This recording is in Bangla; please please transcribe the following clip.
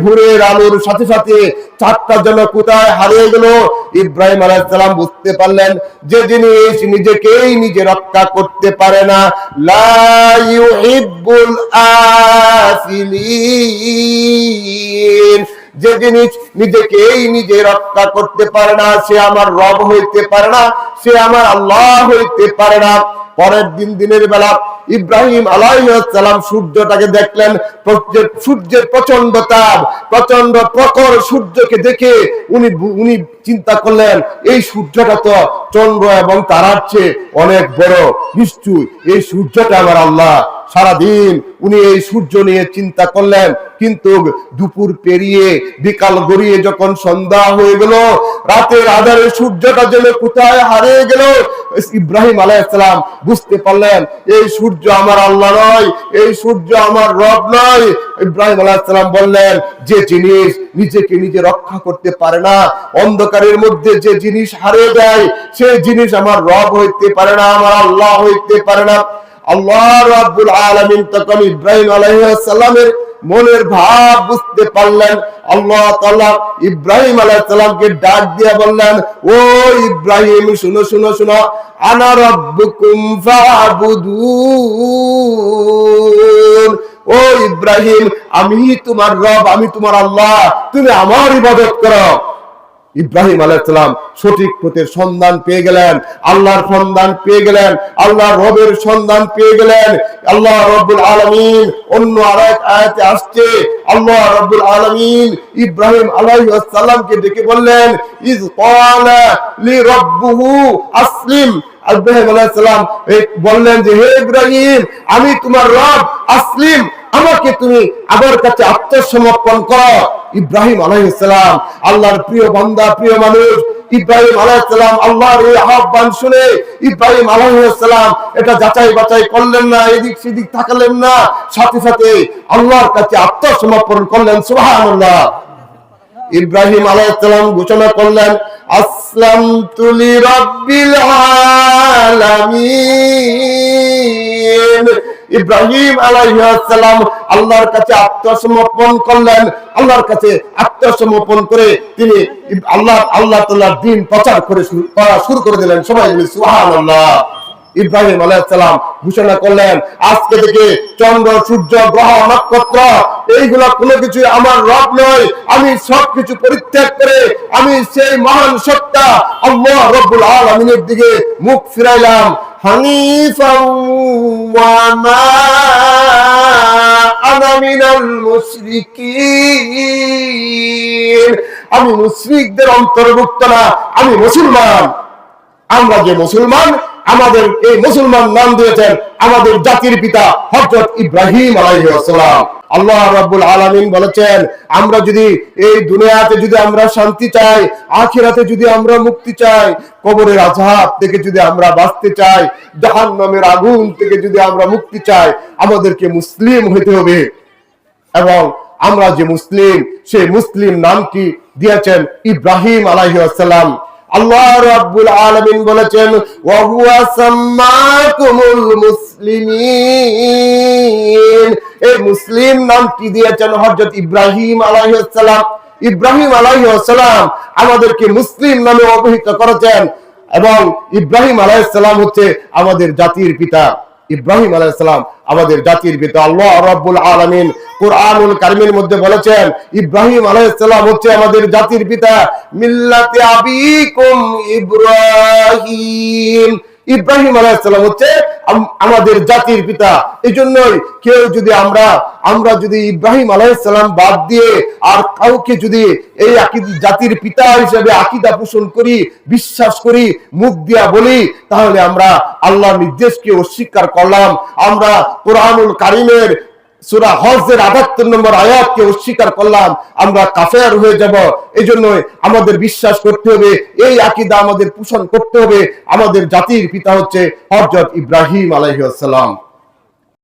ভোরের আলোর সাথে সাথে চাঁদটা যেন কোথায় হারিয়ে গেল। ইব্রাহিম আলাইহিস সালাম বুঝতে পারলেন যে জিনিস নিজেকেই নিজে রক্ষা করতে পারে না, লা ইউহিব্বুল আফিলিন, যে জিনিস নিজেকেই নিজে রক্ষা করতে পারে না সে আমার রব হইতে পারে না, সে আমার আল্লাহ হইতে পারে না। পরের দিন দিনের বেলা ইব্রাহিম আলাইহিস সালাম সূর্যটাকে দেখলেন, সূর্যের প্রচন্ড তাপ, প্রচন্ড প্রখর সূর্যকে দেখে উনি চিন্তা করলেন এই সূর্যটা তো চন্দ্র এবং তারার চেয়ে অনেক বড়, নিশ্চয়ই এই সূর্যটা আমার আল্লাহ। সারাদিন উনি এই সূর্য নিয়ে চিন্তা করলেন, কিন্তু দুপুর পেরিয়ে বিকাল গড়িয়ে যখন সন্ধ্যা হয়ে গেল, রাতের আধারে সূর্যটা যেন কোথায় হারিয়ে গেল। ইব্রাহিম আলাইহিস সালাম বুঝতে পারলেন এই সূর্য আমার আল্লাহ নয়, এই সূর্য আমার রব নয়। ইব্রাহিম আলাইহিস সালাম বললেন যে জিনিস নিজেকে নিজে রক্ষা করতে পারে না, অন্ধকারের মধ্যে যে জিনিস হারিয়ে যায় সেই জিনিস আমার রব হইতে পারে না, আমার আল্লাহ হইতে পারে না। আল্লাহ রাব্বুল আলামিন তখন ইব্রাহিম আলাইহিস সালামের মনের ভাব বুঝতে পারলেন। আল্লাহ তাআলা ইব্রাহিম আলাইহিস সালামকে ডাক দিয়ে বললেন, ও ইব্রাহিম শুনো শুনো শুনো, আনা রাব্বুকুম ফাবুদুন, ও ইব্রাহিম আমি তোমার রব, আমি তোমার আল্লাহ, তুমি আমার ইবাদত করো। ইব্রাহিম আলাইহিস সালাম সঠিক পথের সন্ধান পেয়ে গেলেন, আল্লাহর সন্ধান পেয়ে গেলেন, আল্লাহর রবের সন্ধান পেয়ে গেলেন। আল্লাহ রাব্বুল আলামিন অন্য আরেক আয়াতে আসছে, আল্লাহ রাব্বুল আলামিন ইব্রাহিম আলাইহিস সালামকে ডেকে বললেন, ইজ ক্বালা লি রাব্বুহু আসলিম, ইব্রাহিম আলাইহিস সালাম বললেন যে হে ইব্রাহিম আমি তোমার রব, আসলিম, আমাকে তুমি আমার কাছে আত্মসমর্পণ করো। ইব্রাহিম আলাইহিস সালাম আল্লাহর প্রিয় বান্দা, প্রিয় মানুষ। ইব্রাহিম আলাইহিস সালাম আল্লাহর এই আহ্বান শুনে ইব্রাহিম আলাইহিস সালাম এটা যাচাই বাছাই করলেন না, এদিক সেদিক তাকালেন না, সাথে সাথে আল্লাহর কাছে আত্মসমর্পণ করলেন। সুবহানাল্লাহ। ইব্রাহিম আলাইহিস সালাম ঘোষণা করলেন, আসলামতু লিরাব্বিল আলামিন। ইব্রাহিম আলাইহিস সালাম আল্লাহর কাছে আত্মসমর্পণ করলেন, আল্লাহর কাছে আত্মসমর্পণ করে তিনি আল্লাহ তাআলার দ্বীন প্রচার করা শুরু করে দিলেন। সবাই বলি সুবহানাল্লাহ। ইব্রাহিম আলাইহিস সালাম ঘোষণা করলেন আজকে থেকে চন্দ্র সূর্য গ্রহ নক্ষত্র এইগুলা কোনো কিছু আমার রব নয়, আমি সবকিছু পরিত্যাগ করে আমি সেই মহান সত্তা আল্লাহ রাব্বুল আলামিনের দিকে মুখ ফিরাইলাম। হানিফাও ওয়া মা আনা মিনাল মুশরিকিন, আমি মুশরিকদের অন্তর্ভুক্ত না, আমি মুসলমান। আমরা যে মুসলমান, আমাদের এই মুসলমান নাম দিয়েছেন আমাদের জাতির পিতা হযরত ইব্রাহিম আলাইহিস সালাম। আল্লাহ রাব্বুল আলামিন বলেছেন আমরা যদি এই দুনিয়াতে যদি আমরা শান্তি চাই, আখিরাতে যদি আমরা মুক্তি চাই, কবরের আযাব থেকে যদি আমরা বাঁচতে চাই, জাহান্নামের আগুন থেকে যদি আমরা মুক্তি চাই, আমাদেরকে মুসলিম হতে হবে। এবং আমরা যে মুসলিম, সেই মুসলিম নামটি দিয়েছেন ইব্রাহিম আলাইহিস সালাম। আল্লাহ রাব্বুল আলামিন বলেছেন ওয়া হুয়া সাম্মাকুমুল মুসলিমিন, এই মুসলিম নামটি দিয়েছেন হযরত ইব্রাহিম আলাইহিস সালাম। ইব্রাহিম আলাইহিস সালাম আমাদেরকে মুসলিম নামে অভিহিত করেছেন এবং ইব্রাহিম আলাইহিস সালাম হচ্ছে আমাদের জাতির পিতা। ইব্রাহিম আলাইহিস সালাম আমাদের জাতির পিতা। আল্লাহ রাব্বুল আলামিন কুরআনুল কারীমের মধ্যে বলেছেন ইব্রাহিম আলাইহিস সালাম হচ্ছে আমাদের জাতির পিতা। মিল্লাতে আবিকুম ইব্রাহিম, ইব্রাহিম আলাইহিস সালাম হচ্ছে আমাদের জাতির পিতা। এজন্যই কেউ যদি আমরা যদি ইব্রাহিম আলাইহিস সালাম বাদ দিয়ে আর কাউকে যদি এই জাতির পিতা হিসেবে আকীদা পোষণ করি, বিশ্বাস করি, মুখ দিয়া বলি, তাহলে আমরা আল্লাহর নির্দেশকে অস্বীকার করলাম, আমরা কুরআনুল কারীমের সূরা হজের ৭৮ নম্বর আয়াতকে অস্বীকার করলাম, আমরা কাফের হয়ে যাব। এজন্যই আমাদের বিশ্বাস করতে হবে, এই আকীদা আমাদের পোষণ করতে হবে, আমাদের জাতির পিতা হচ্ছে হযরত ইব্রাহিম আলাইহিস সালাম।